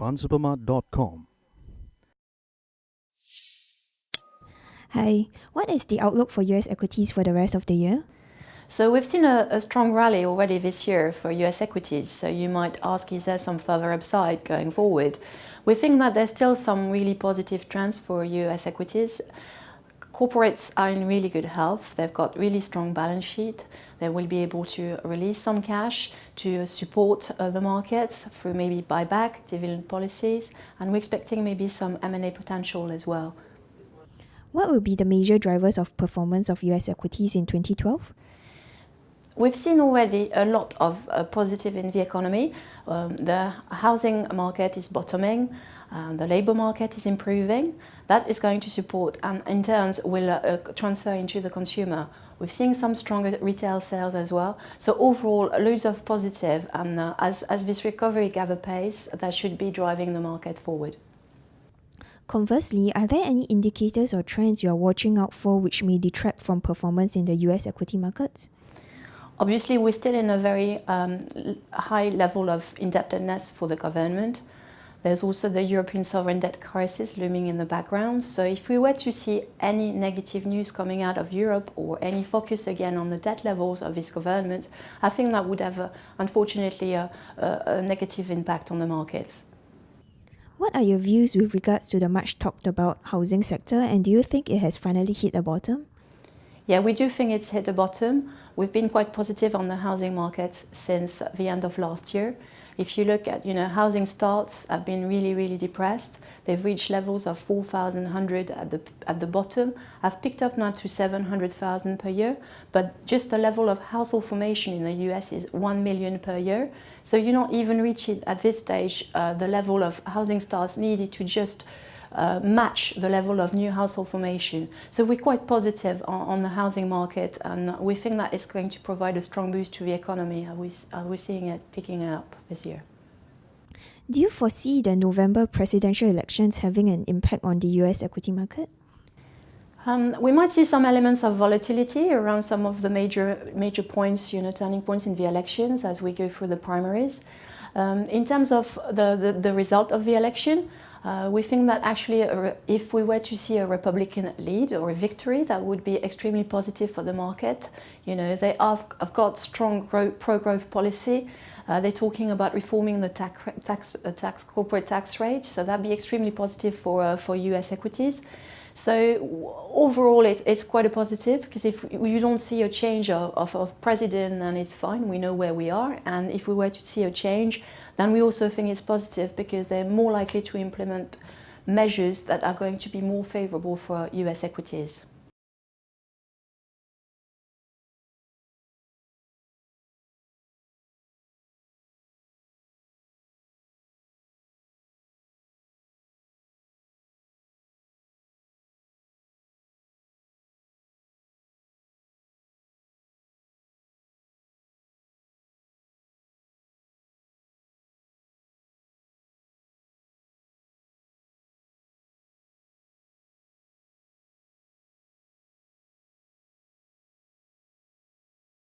Fundsupermart.com. Hi, what is the outlook for US equities for the rest of the year? So we've seen a strong rally already this year for US equities. So you might ask, is there some further upside going forward? We think that there's still some really positive trends for US equities. Corporates are in really good health. They've got really strong balance sheet. They will be able to release some cash to support the markets through maybe buyback, dividend policies, and we're expecting maybe some M&A potential as well. What will be the major drivers of performance of US equities in 2012? We've seen already a lot of positive in the economy. The housing market is bottoming, the labour market is improving. That is going to support and in turn will transfer into the consumer. We've seen some stronger retail sales as well. So overall, loads of positive, and as this recovery gather pace, that should be driving the market forward. Conversely, are there any indicators or trends you are watching out for which may detract from performance in the US equity markets? Obviously, we're still in a very high level of indebtedness for the government. There's also the European sovereign debt crisis looming in the background. So if we were to see any negative news coming out of Europe or any focus again on the debt levels of this government, I think that would have, unfortunately, a negative impact on the markets. What are your views with regards to the much talked about housing sector, and do you think it has finally hit a bottom? Yeah, we do think it's hit a bottom. We've been quite positive on the housing market since the end of last year. If you look at, housing starts have been really depressed. They've reached levels of 4,100 at the bottom. Have picked up now to 700,000 per year. But just the level of household formation in the US is 1 million per year. So you're not even reaching at this stage the level of housing starts needed to just match the level of new household formation. So we're quite positive on the housing market, and we think that it's going to provide a strong boost to the economy. We're seeing it picking up this year. Do you foresee the November presidential elections having an impact on the US equity market? We might see some elements of volatility around some of the major points, turning points in the elections as we go through the primaries. In terms of the result of the election, we think that actually if we were to see a Republican lead or a victory, that would be extremely positive for the market. They have got strong pro-growth policy. They're talking about reforming the corporate tax rate, so that'd be extremely positive for US equities. So overall, it's quite a positive, because if you don't see a change of president, then it's fine, we know where we are. And if we were to see a change, then we also think it's positive, because they're more likely to implement measures that are going to be more favorable for US equities.